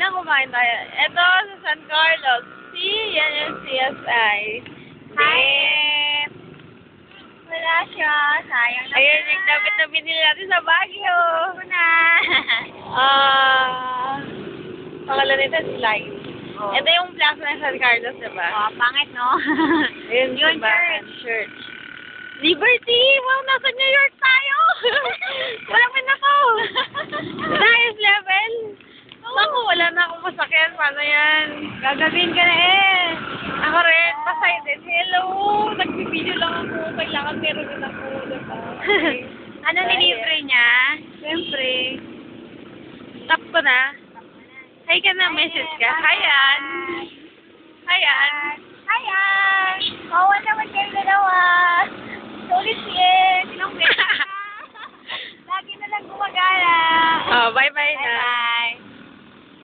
na, kumain tayo. Ito, sa San Carlos. Yan yung CSI. Hi! Wala siya. Sayang na. Ayun, yung damit na binili natin sa Baguio. na. Pangalan nito si Light. Oh. Ito yung plaza ng San Carlos, diba? Oh, pangit, no? Ayun, Yung diba? Church. Liberty! Wow, nasa New York tayo! Malapit na ko! Nice level! Naku, wala na akong masakyan. Paano yan? Gagawin ka na eh. Ako rin, pasay din. Hello! Nagbibideo lang ako. Kailangan meron din ako. Diba? Okay. Ano nilibre niya? Siyempre. Tap ko na. Hi ka na, message ka. Hi, Ann. Hi, Ann. Hi, Ann! Kawan naman kayo dalawa. Sulit siya. Sinong Lagi na lang gumagana. Oh, bye-bye na. Bye-bye.